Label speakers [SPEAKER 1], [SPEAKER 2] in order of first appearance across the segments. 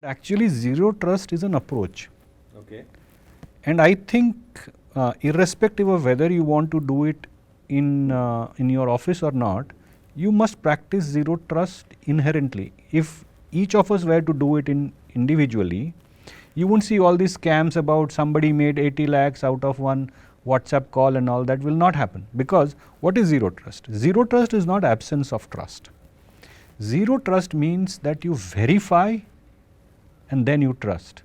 [SPEAKER 1] Actually, zero trust is an approach.
[SPEAKER 2] Okay.
[SPEAKER 1] And I think irrespective of whether you want to do it in your office or not, you must practice zero trust inherently. If each of us were to do it individually, you won't see all these scams about somebody made 80 lakhs out of one WhatsApp call and all. That will not happen. Because what is zero trust? Zero trust is not absence of trust. Zero trust means that you verify and then you trust.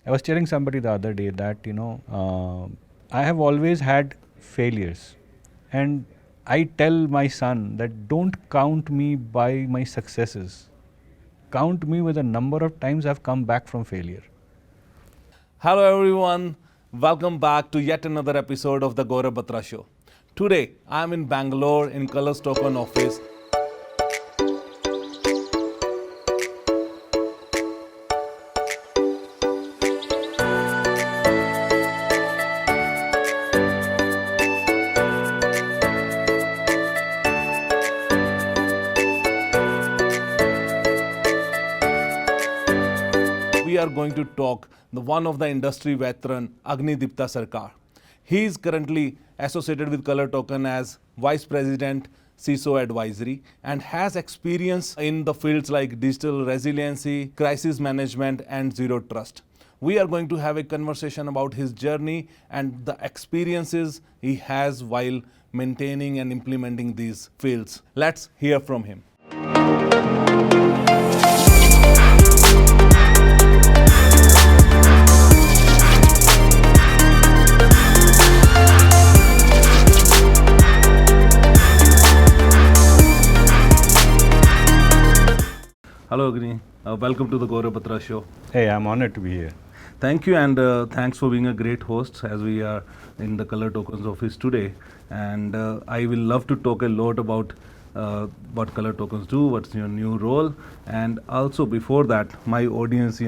[SPEAKER 1] I was telling somebody the other day that, I have always had failures, and I tell my son that don't count me by my successes. Count me with the number of times I've come back from failure.
[SPEAKER 2] Hello everyone, welcome back to yet another episode of the gauravbatra show. Today I am in Bangalore in ColorTokens office. We are going to talk the one of the industry veteran Agnidipta Sarkar. He is currently associated with ColorTokens as Vice President CISO Advisory and has experience in the fields like digital resiliency, crisis management and zero trust. We are going to have a conversation about his journey and the experiences he has while maintaining and implementing these fields. Let's hear from him. Hello Agni, welcome to the gauravbatra show.
[SPEAKER 1] Hey, I'm honored to be here.
[SPEAKER 2] Thank you and thanks for being a great host as we are in the ColorTokens office today. And I will love to talk a lot about what ColorTokens do, what's your new role. And also before that, my audience,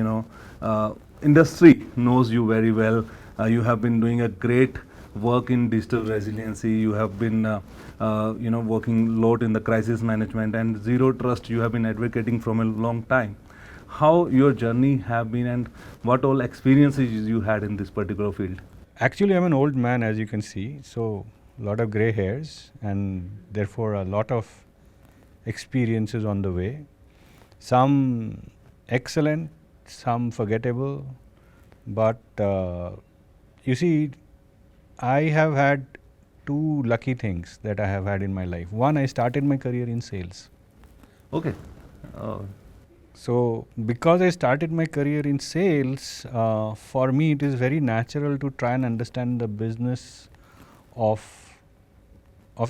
[SPEAKER 2] industry knows you very well. You have been doing a great work in digital resiliency. You have been working a lot in the crisis management and zero trust you have been advocating from a long time. How your journey have been and what all experiences you had in this particular field?
[SPEAKER 1] Actually, I'm an old man, as you can see, so a lot of gray hairs and therefore a lot of experiences on the way. Some excellent, some forgettable, but you see, I have had two lucky things that I have had in my life. One, I started my career in sales.
[SPEAKER 2] Okay.
[SPEAKER 1] So, because I started my career in sales, for me it is very natural to try and understand the business of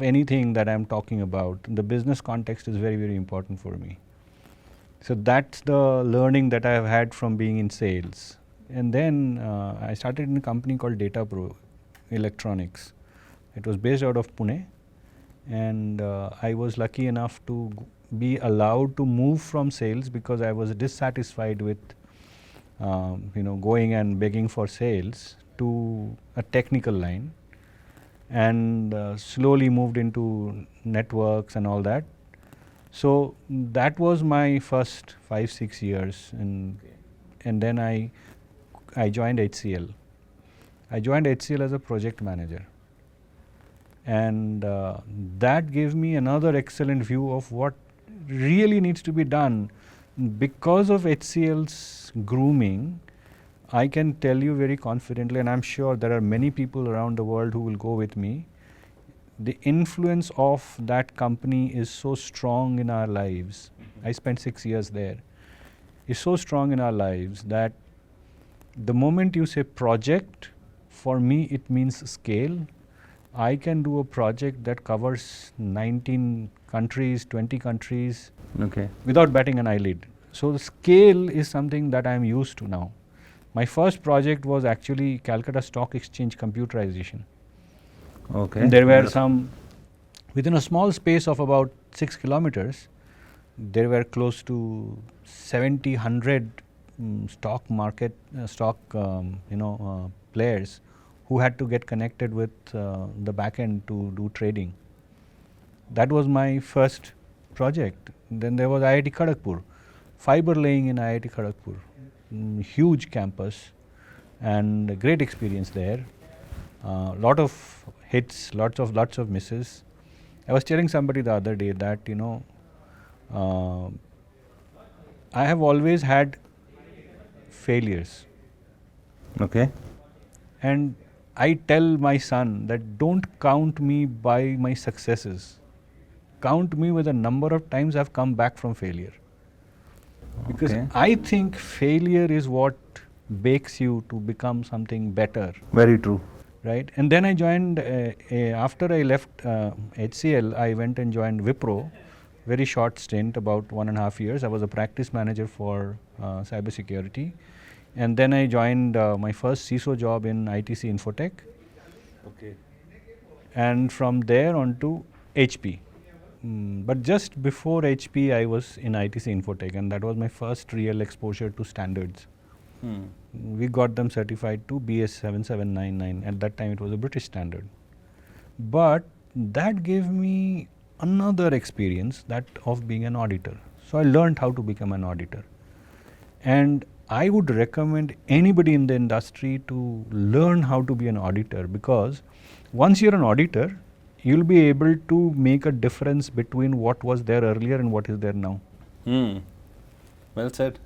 [SPEAKER 1] anything that I'm talking about. The business context is very, very important for me. So that's the learning that I have had from being in sales. And then I started in a company called Data Pro Electronics. It was based out of Pune, and I was lucky enough to be allowed to move from sales because I was dissatisfied with going and begging for sales to a technical line, and slowly moved into networks and all that. So that was my first 5-6 years, and then I joined HCL. I joined HCL as a project manager, and that gave me another excellent view of what really needs to be done. Because of HCL's grooming, I can tell you very confidently, and I'm sure there are many people around the world who will go with me, the influence of that company is so strong in our lives. I spent 6 years there. It's so strong in our lives that the moment you say project, for me it means scale. I can do a project that covers 19 countries, 20 countries, without batting an eyelid. So the scale is something that I'm used to now. My first project was actually Calcutta Stock Exchange computerization.
[SPEAKER 2] Okay.
[SPEAKER 1] And there were some, within a small space of about 6 kilometers, there were close to 70, 100 stock market, players who had to get connected with the back end to do trading. That was my first project. Then there was IIT Kharagpur. fiber laying in IIT Kharagpur, huge campus, and a great experience there. Lot of hits, lots of misses. I was telling somebody the other day that I have always had failures.
[SPEAKER 2] Okay.
[SPEAKER 1] And I tell my son that don't count me by my successes. Count me with the number of times I've come back from failure. Because I think failure is what bakes you to become something better.
[SPEAKER 2] Very true.
[SPEAKER 1] Right? And then I joined, after I left HCL, I went and joined Wipro. Very short stint, about 1.5 years. I was a practice manager for cybersecurity. And then I joined my first CISO job in ITC Infotech.
[SPEAKER 2] Okay.
[SPEAKER 1] And from there on to HP. But just before HP, I was in ITC Infotech, and that was my first real exposure to standards. We got them certified to BS 7799. At that time, it was a British standard. But that gave me another experience, that of being an auditor. So I learned how to become an auditor. And I would recommend anybody in the industry to learn how to be an auditor, because once you're an auditor, you'll be able to make a difference between what was there earlier and what is there now.
[SPEAKER 2] Well said.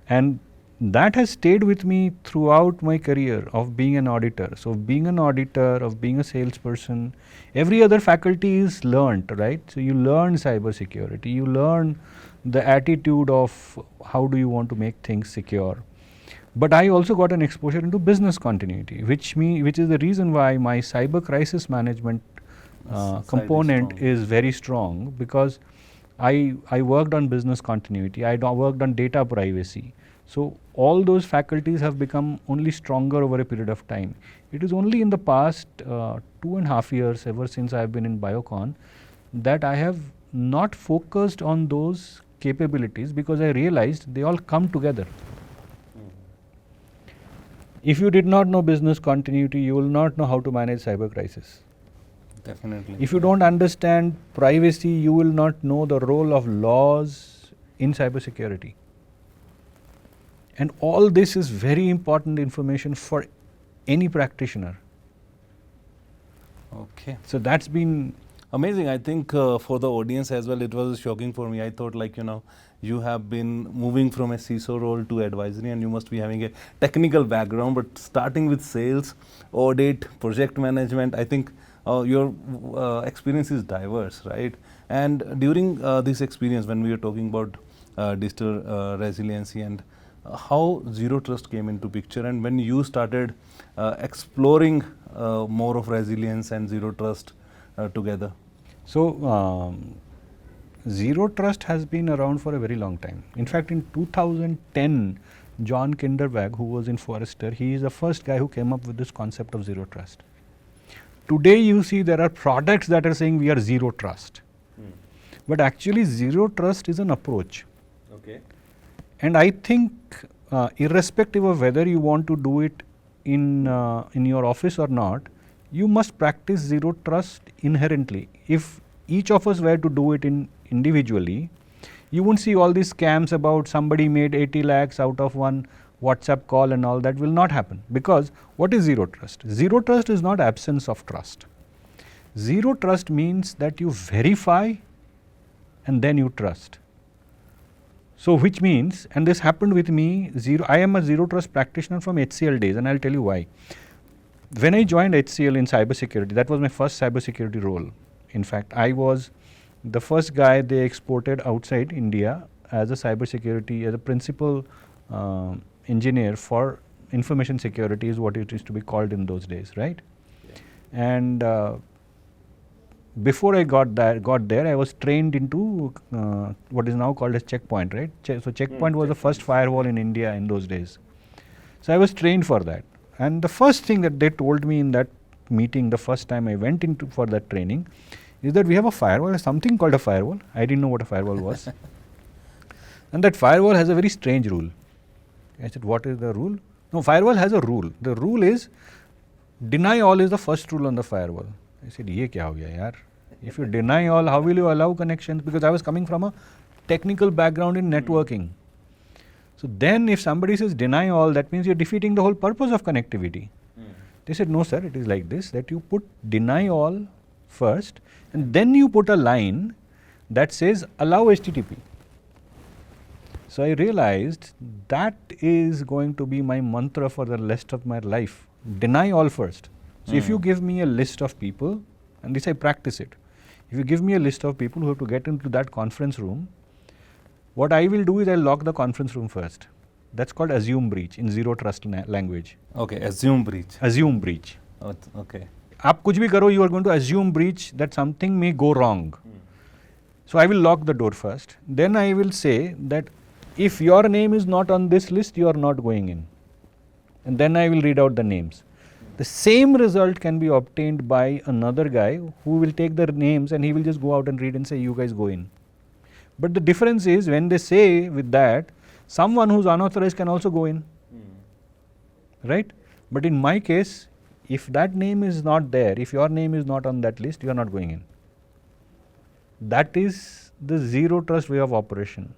[SPEAKER 1] And that has stayed with me throughout my career of being an auditor. So being an auditor, of being a salesperson, every other faculty is learnt, right? So you learn cybersecurity, you learn the attitude of how do you want to make things secure. But I also got an exposure into business continuity, which is the reason why my cyber crisis management component is very strong, because I worked on business continuity, I worked on data privacy. So all those faculties have become only stronger over a period of time. It is only in the past 2.5 years, ever since I have been in Biocon, that I have not focused on those capabilities, because I realized they all come together. If you did not know business continuity, you will not know how to manage cyber crisis.
[SPEAKER 2] Definitely.
[SPEAKER 1] If you don't understand privacy, you will not know the role of laws in cybersecurity. And all this is very important information for any practitioner.
[SPEAKER 2] Okay.
[SPEAKER 1] So that's been
[SPEAKER 2] amazing. I think for the audience as well, it was shocking for me. I thought, like, you have been moving from a CISO role to advisory, and you must be having a technical background, but starting with sales, audit, project management, I think your experience is diverse, right? And during this experience, when we were talking about digital resiliency and how zero trust came into picture, and when you started exploring more of resilience and zero trust together.
[SPEAKER 1] So zero trust has been around for a very long time. In fact, in 2010, John Kinderberg, who was in Forrester, he is the first guy who came up with this concept of zero trust. Today you see there are products that are saying we are zero trust. But actually zero trust is an approach.
[SPEAKER 2] Okay.
[SPEAKER 1] And I think irrespective of whether you want to do it in your office or not, you must practice zero trust inherently. If each of us were to do it individually, you won't see all these scams about somebody made 80 lakhs out of one WhatsApp call and all. That will not happen, because what is zero trust? Zero trust is not absence of trust. Zero trust means that you verify and then you trust. So which means, and this happened with me, I am a zero trust practitioner from HCL days, and I'll tell you why. When I joined HCL in cybersecurity, that was my first cybersecurity role. In fact, I was the first guy they exported outside India as a cybersecurity, as a principal engineer for information security, is what it used to be called in those days, right? Yeah. And before I got there, I was trained into what is now called as Checkpoint, right? So Checkpoint was the first firewall in India in those days. So I was trained for that. And the first thing that they told me in that meeting, the first time I went into for that training, is that we have a firewall, something called a firewall. I didn't know what a firewall was. And that firewall has a very strange rule. I said, what is the rule? No, firewall has a rule. The rule is, deny all is the first rule on the firewall. I said, ye kya ho gaya yaar? If you deny all, how will you allow connections? Because I was coming from a technical background in networking. So then if somebody says deny all, that means you're defeating the whole purpose of connectivity. They said, no sir, it is like this, that you put deny all first and then you put a line that says allow HTTP. So I realized that is going to be my mantra for the rest of my life. Deny all first. So if you give me a list of people, and this I practice it, if you give me a list of people who have to get into that conference room, what I will do is I'll lock the conference room first. That's called assume breach in zero trust language.
[SPEAKER 2] Okay, assume breach.
[SPEAKER 1] Assume breach.
[SPEAKER 2] Oh, okay.
[SPEAKER 1] आप कुछ भी करो, you are going to assume breach, that something may go wrong. So I will lock the door first. Then I will say that if your name is not on this list, you are not going in. And then I will read out the names. The same result can be obtained by another guy who will take the names and he will just go out and read and say, you guys go in. But the difference is when they say with that, someone who's unauthorized can also go in. Right? But in my case, if that name is not there, if your name is not on that list, you are not going in. That is the zero trust way of operation.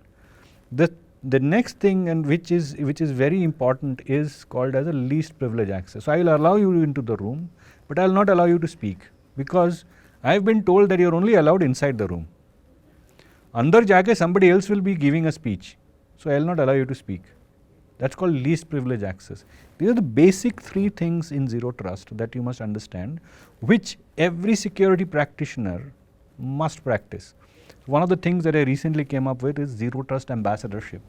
[SPEAKER 1] The next thing, and which is very important, is called as a least privilege access. So I will allow you into the room, but I will not allow you to speak, because I have been told that you are only allowed inside the room. Andar jaake somebody else will be giving a speech, so I will not allow you to speak. That's called least privilege access. These are the basic three things in zero trust that you must understand, which every security practitioner must practice. One of the things that I recently came up with is zero trust ambassadorship.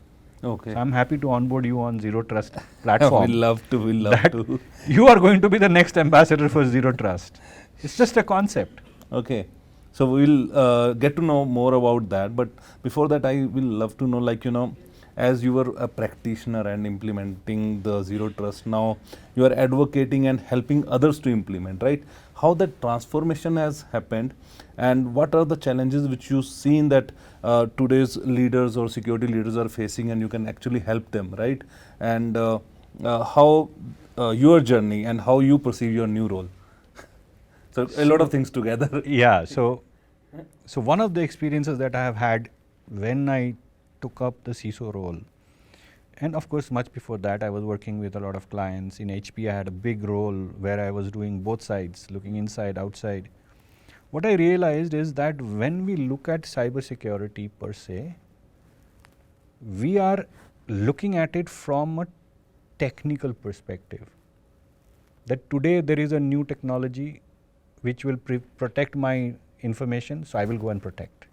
[SPEAKER 2] Okay.
[SPEAKER 1] So I'm happy to onboard you on zero trust platform.
[SPEAKER 2] We'll love to.
[SPEAKER 1] You are going to be the next ambassador for zero trust. It's just a concept.
[SPEAKER 2] Okay. So we'll get to know more about that. But before that, I will love to know, as you were a practitioner and implementing the zero trust, now you are advocating and helping others to implement, right? How that transformation has happened, and what are the challenges which you seen that today's leaders or security leaders are facing, and you can actually help them, right? And how your journey and how you perceive your new role. So a lot of things together.
[SPEAKER 1] Yeah. So one of the experiences that I have had when I took up the CISO role, and of course much before that I was working with a lot of clients. In HP I had a big role where I was doing both sides, looking inside, outside. What I realized is that when we look at cybersecurity per se, we are looking at it from a technical perspective. That today there is a new technology which will protect my information, so I will go and protect.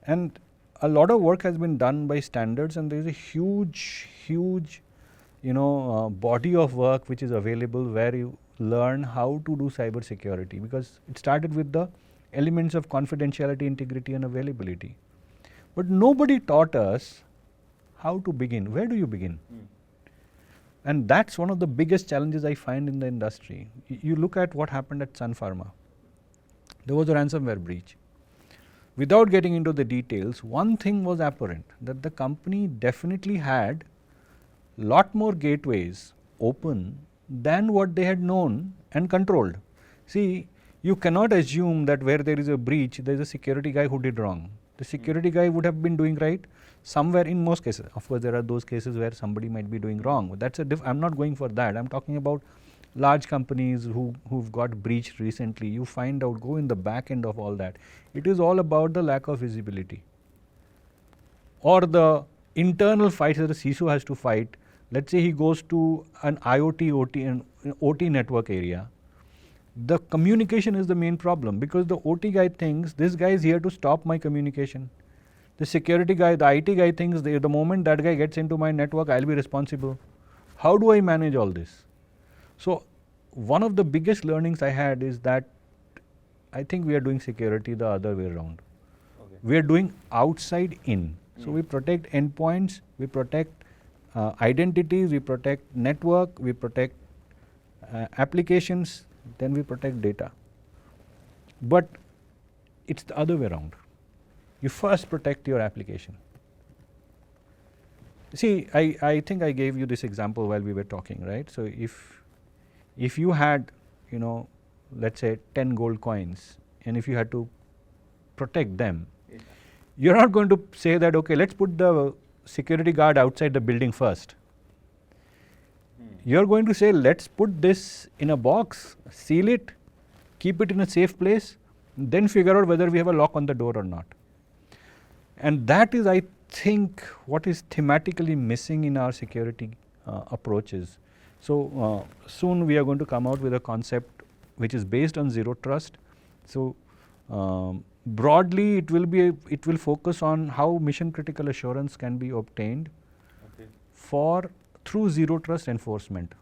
[SPEAKER 1] And a lot of work has been done by standards, and there is a huge body of work which is available where you learn how to do cybersecurity, because it started with the elements of confidentiality, integrity and availability. But nobody taught us how to begin. Where do you begin? And that's one of the biggest challenges I find in the industry. You look at what happened at Sun Pharma. There was a ransomware breach. Without getting into the details, one thing was apparent, that the company definitely had lot more gateways open than what they had known and controlled. See, you cannot assume that where there is a breach, there is a security guy who did wrong. The security guy would have been doing right somewhere in most cases. Of course, there are those cases where somebody might be doing wrong. That's I'm not going for that. I'm talking about large companies who've got breached recently. You find out, go in the back end of all that. It is all about the lack of visibility, or the internal fights that the CISO has to fight. Let's say he goes to an IoT, OT network area. The communication is the main problem, because the OT guy thinks this guy is here to stop my communication. The security guy, the IT guy thinks the moment that guy gets into my network, I'll be responsible. How do I manage all this? So one of the biggest learnings I had is that I think we are doing security the other way around. Okay. We are doing outside in. So we protect endpoints, we protect identities, we protect network, we protect applications, then we protect data. But it's the other way around. You first protect your application. See, I think I gave you this example while we were talking, right? So if you had, let's say 10 gold coins, and if you had to protect them, you're not going to say that, okay, let's put the security guard outside the building first. You're going to say, let's put this in a box, seal it, keep it in a safe place, then figure out whether we have a lock on the door or not. And that is, I think, what is thematically missing in our security approaches. So soon we are going to come out with a concept which is based on zero trust. So broadly, it will focus on how mission critical assurance can be obtained through zero trust enforcement.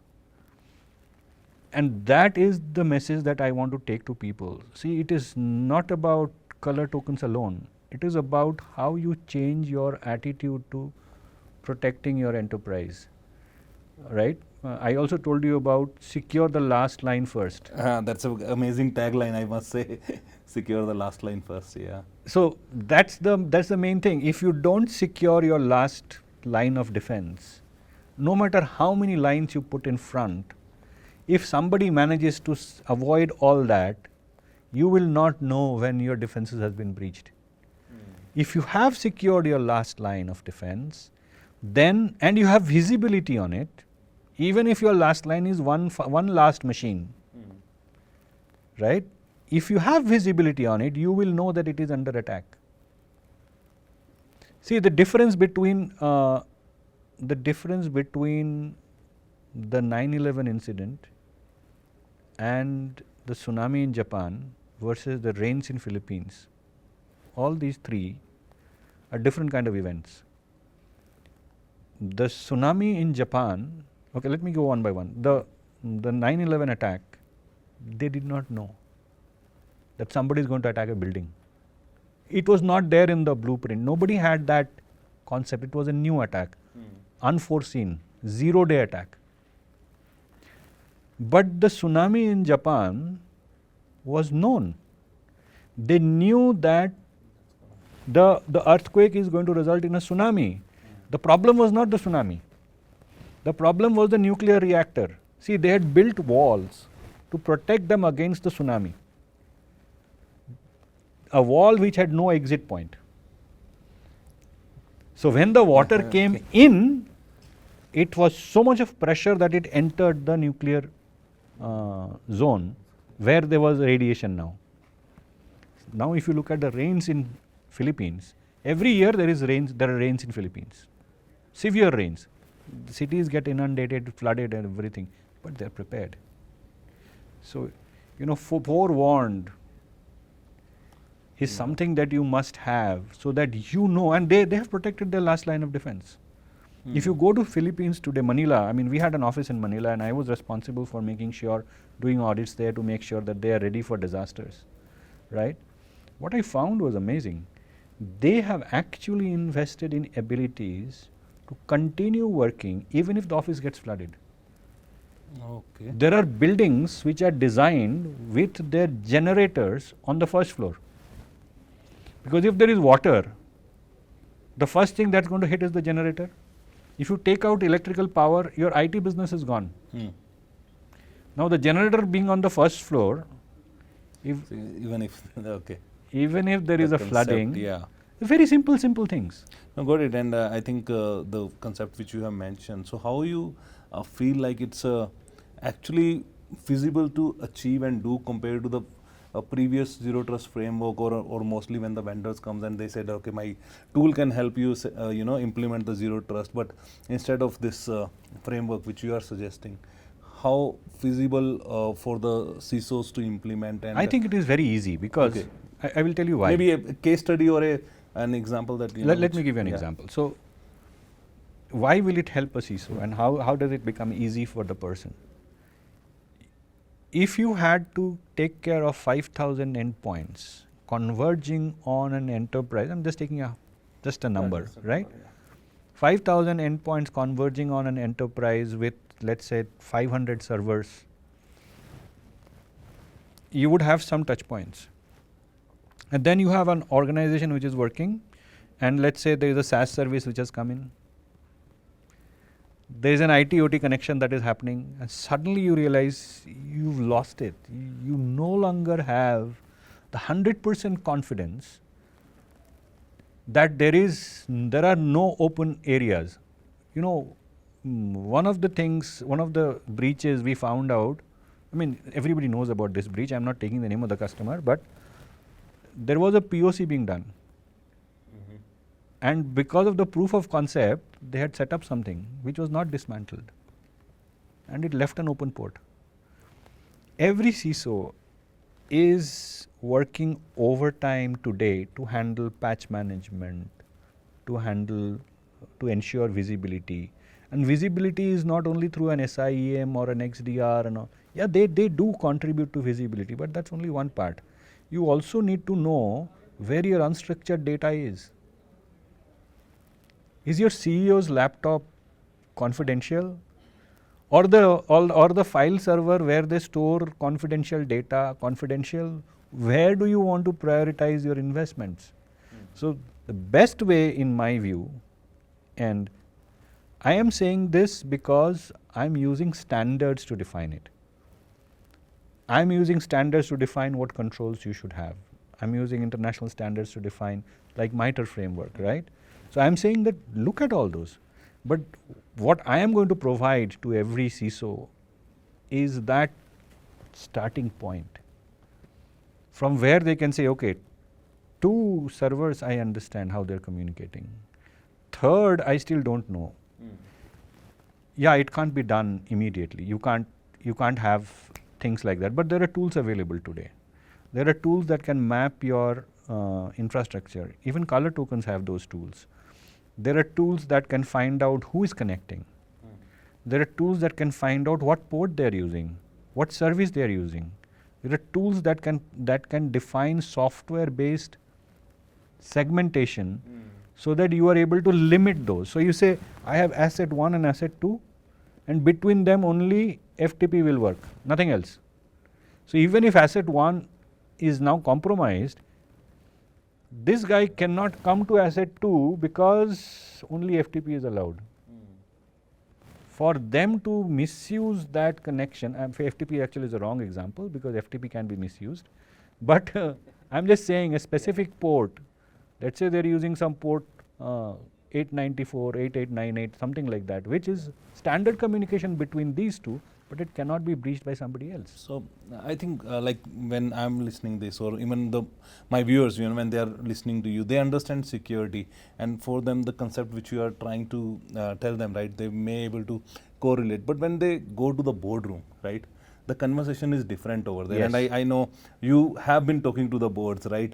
[SPEAKER 1] And that is the message that I want to take to people. See, it is not about color tokens alone. It is about how you change your attitude to protecting your enterprise, right? I also told you about secure the last line first.
[SPEAKER 2] That's an amazing tagline, I must say. Secure the last line first, yeah.
[SPEAKER 1] So that's the main thing. If you don't secure your last line of defense, no matter how many lines you put in front, if somebody manages to avoid all that, you will not know when your defenses has been breached. If you have secured your last line of defense, then, and you have visibility on it, even if your last line is one last machine, right? If you have visibility on it, you will know that it is under attack. See, the difference between the 9/11 incident and the tsunami in Japan versus the rains in Philippines, all these three are different kind of events. The tsunami in Japan, okay, let me go one by one. The 9/11 attack, they did not know that somebody is going to attack a building. It was not there in the blueprint. Nobody had that concept. It was a new attack, unforeseen, 0-day attack. But the tsunami in Japan was known. They knew that the earthquake is going to result in a tsunami. The problem was not the tsunami. The problem was the nuclear reactor. See, they had built walls to protect them against the tsunami. A wall which had no exit point. So when the water came in, it was so much of pressure that it entered the nuclear zone where there was radiation now. Now if you look at the rains in Philippines, every year there are rains in Philippines. Severe rains. The cities get inundated, flooded and everything, but they are prepared. So, forewarned is something that you must have so that you know, and they have protected their last line of defense. If you go to Philippines today, Manila, we had an office in Manila and I was responsible for making sure, doing audits there to make sure that they are ready for disasters, right? What I found was amazing. They have actually invested in abilities to continue working even if the office gets flooded.
[SPEAKER 2] Okay.
[SPEAKER 1] There are buildings which are designed with their generators on the first floor. Because if there is water, the first thing that's going to hit is the generator. If you take out electrical power, your IT business is gone. Now the generator being on the first floor,
[SPEAKER 2] even if
[SPEAKER 1] there is a flooding,
[SPEAKER 2] yeah.
[SPEAKER 1] Very simple things.
[SPEAKER 2] No, got it. And I think the concept which you have mentioned, so how you feel like it's actually feasible to achieve and do compared to the previous zero trust framework, or mostly when the vendors comes and they said, okay, my tool can help you implement the zero trust, but instead of this framework which you are suggesting, how feasible for the CISOs to implement? And
[SPEAKER 1] I think it is very easy because I will tell you why.
[SPEAKER 2] Maybe a case study or an example that
[SPEAKER 1] let me give you an example. So why will it help a CISO and how does it become easy for the person? If you had to take care of 5,000 endpoints converging on an enterprise, I'm just taking just a number, right? 5,000 endpoints converging on an enterprise with, let's say, 500 servers, you would have some touch points. And then you have an organization which is working, and let's say there is a SaaS service which has come in. There is an IT-OT connection that is happening, and suddenly you realize you've lost it. You no longer have the 100% confidence that there are no open areas. You know, one of the breaches we found out, I mean, everybody knows about this breach. I'm not taking the name of the customer, but there was a POC being done. And because of the proof of concept, they had set up something which was not dismantled. And it left an open port. Every CISO is working overtime today to handle patch management, to ensure visibility. And visibility is not only through an SIEM or an XDR and all. Yeah, they do contribute to visibility, but that's only one part. You also need to know where your unstructured data is. Is your CEO's laptop confidential? Or the file server where they store confidential data confidential? Where do you want to prioritize your investments? So the best way, in my view, and I am saying this because I'm using standards to define it. I'm using standards to define what controls you should have. I'm using international standards to define, like MITRE framework, right? So I'm saying that look at all those. But what I am going to provide to every CISO is that starting point from where they can say, okay, 2 servers, I understand how they're communicating. 3rd, I still don't know. Yeah, it can't be done immediately. You can't have things like that. But there are tools available today. There are tools that can map your infrastructure. Even ColorTokens have those tools. There are tools that can find out who is connecting. There are tools that can find out what port they're using, what service they're using. There are tools that can define software-based segmentation so that you are able to limit those. So you say, I have asset 1 and asset 2, and between them only FTP will work, nothing else. So even if asset 1 is now compromised, this guy cannot come to asset 2 because only FTP is allowed. For them to misuse that connection, FTP actually is a wrong example because FTP can be misused. But I'm just saying a specific port, let's say they're using some port 894, 8898, something like that, which is standard communication between these two, but it cannot be breached by somebody else.
[SPEAKER 2] So I think like when I'm listening this, or even my viewers, when they are listening to you, they understand security, and for them the concept which you are trying to tell them, right, they may able to correlate. But when they go to the boardroom, right, the conversation is different over there.
[SPEAKER 1] Yes.
[SPEAKER 2] And I know you have been talking to the boards, right?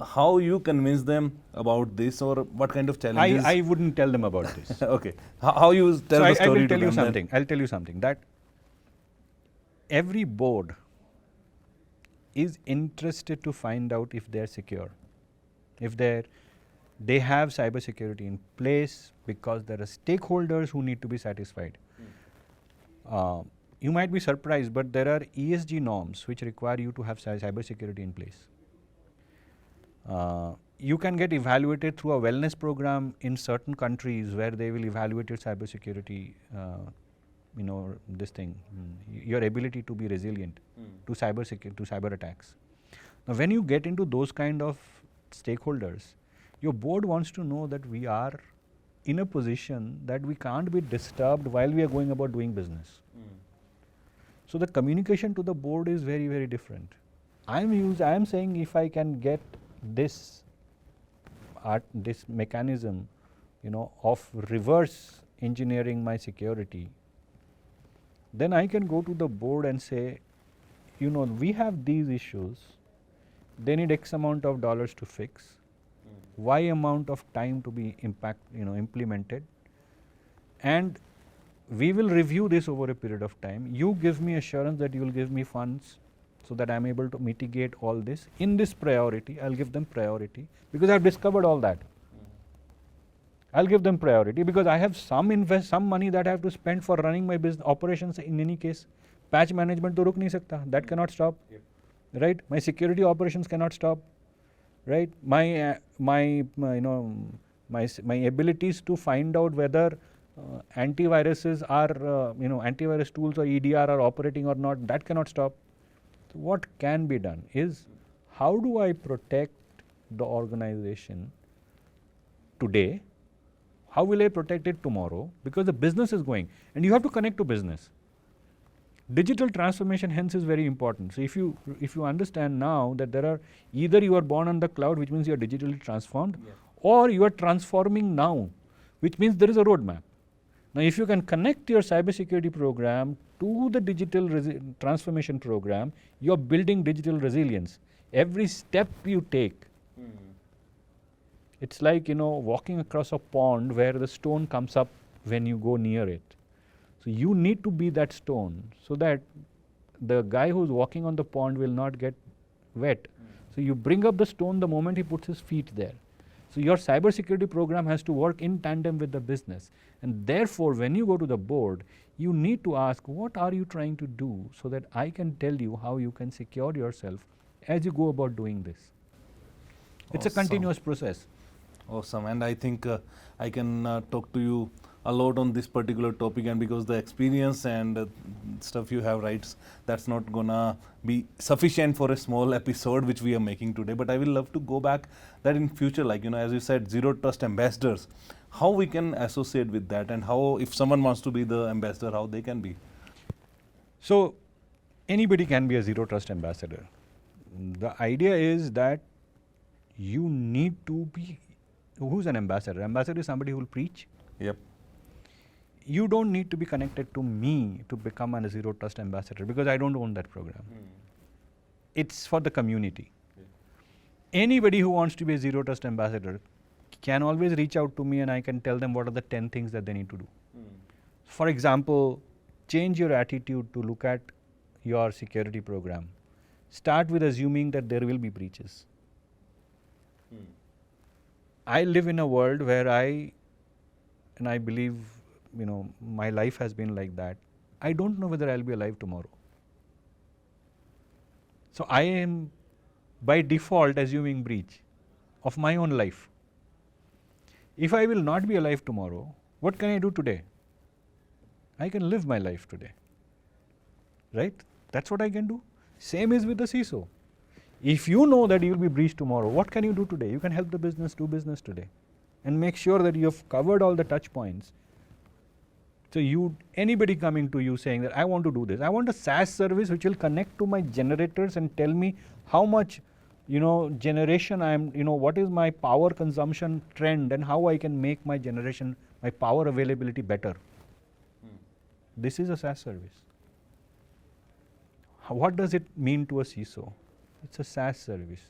[SPEAKER 2] How you convince them about this, or what kind of challenges?
[SPEAKER 1] I wouldn't tell them about this.
[SPEAKER 2] Okay. How you tell the story
[SPEAKER 1] I will tell
[SPEAKER 2] to
[SPEAKER 1] you
[SPEAKER 2] them
[SPEAKER 1] something. I'll tell you something, that every board is interested to find out if they're secure, if they have cybersecurity in place, because there are stakeholders who need to be satisfied. You might be surprised, but there are ESG norms which require you to have cybersecurity in place. You can get evaluated through a wellness program in certain countries where they will evaluate your cybersecurity, your ability to be resilient to cyber attacks. Now, when you get into those kind of stakeholders, your board wants to know that we are in a position that we can't be disturbed while we are going about doing business. So the communication to the board is very, very different. I am saying if I can get this mechanism, of reverse engineering my security, then I can go to the board and say, we have these issues, they need X amount of dollars to fix, Y amount of time to be implemented, and we will review this over a period of time. You give me assurance that you will give me funds so that I am able to mitigate all this. In this priority, I'll give them priority because I've discovered all that. I'll give them priority because I have some money that I have to spend for running my business operations in any case. Patch management to ruk nahi sakta, that cannot stop, right? My security operations cannot stop, right? My abilities to find out whether antiviruses are, antivirus tools or EDR are operating or not, that cannot stop. So what can be done is, how do I protect the organization today, how will I protect it tomorrow? Because the business is going, and you have to connect to business. Digital transformation hence is very important. So if you understand now that there are, either you are born on the cloud, which means you are digitally transformed, or you are transforming now, which means there is a roadmap. Now if you can connect your cybersecurity program to the digital transformation program, you are building digital resilience. Every step you take, it's like, walking across a pond where the stone comes up when you go near it. So you need to be that stone so that the guy who's walking on the pond will not get wet. So you bring up the stone the moment he puts his feet there. So your cybersecurity program has to work in tandem with the business. And therefore, when you go to the board, you need to ask, what are you trying to do so that I can tell you how you can secure yourself as you go about doing this. It's a continuous process.
[SPEAKER 2] Awesome. And I think I can talk to you a lot on this particular topic, and because the experience and stuff you have, right, that's not gonna be sufficient for a small episode which we are making today. But I will love to go back that in future, like, as you said, zero trust ambassadors, how we can associate with that, and how, if someone wants to be the ambassador, how they can be.
[SPEAKER 1] So anybody can be a zero trust ambassador. The idea is that you need to be, who's an ambassador? Ambassador is somebody who will preach.
[SPEAKER 2] Yep.
[SPEAKER 1] You don't need to be connected to me to become a zero trust ambassador, because I don't own that program. It's for the community. Anybody who wants to be a zero trust ambassador can always reach out to me, and I can tell them what are the 10 things that they need to do. For example, change your attitude to look at your security program. Start with assuming that there will be breaches. I live in a world where I believe, my life has been like that. I don't know whether I'll be alive tomorrow. So I am by default assuming breach of my own life. If I will not be alive tomorrow, what can I do today? I can live my life today. Right? That's what I can do. Same is with the CISO. If you know that you will be breached tomorrow, what can you do today? You can help the business do business today and make sure that you have covered all the touch points. So anybody coming to you saying that I want to do this, I want a SaaS service which will connect to my generators and tell me how much, generation what is my power consumption trend and how I can make my generation, my power availability better. This is a SaaS service. What does it mean to a CISO? It's a SaaS service.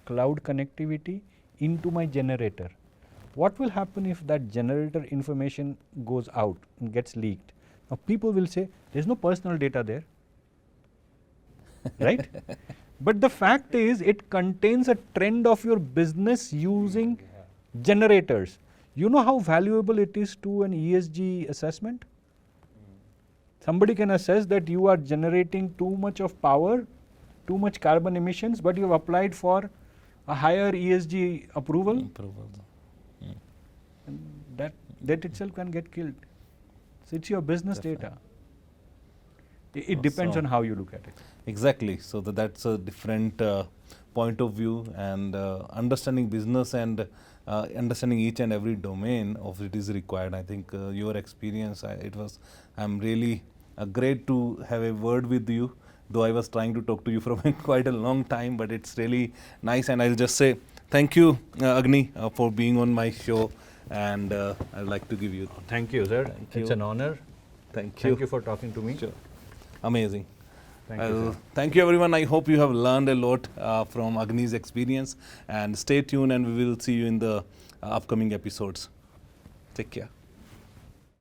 [SPEAKER 1] Cloud connectivity into my generator. What will happen if that generator information goes out and gets leaked? Now people will say, there's no personal data there. Right? But the fact is, it contains a trend of your business using generators. You know how valuable it is to an ESG assessment? Somebody can assess that you are generating too much of power, too much carbon emissions, but you have applied for a higher ESG approval. And that itself can get killed. So it's your business data. It depends on how you look at it.
[SPEAKER 2] Exactly. So that's a different point of view, and understanding business and understanding each and every domain of it is required. I think your experience, I'm really great to have a word with you, though I was trying to talk to you for quite a long time, but it's really nice. And I'll just say thank you, Agni, for being on my show, and I'd like to give you.
[SPEAKER 1] Thank you, sir. It's an honor.
[SPEAKER 2] Thank you.
[SPEAKER 1] Thank you for talking to me.
[SPEAKER 2] Sure. Amazing.
[SPEAKER 1] Thank you, sir.
[SPEAKER 2] Thank you, everyone. I hope you have learned a lot from Agni's experience, and stay tuned, and we will see you in the upcoming episodes. Take care.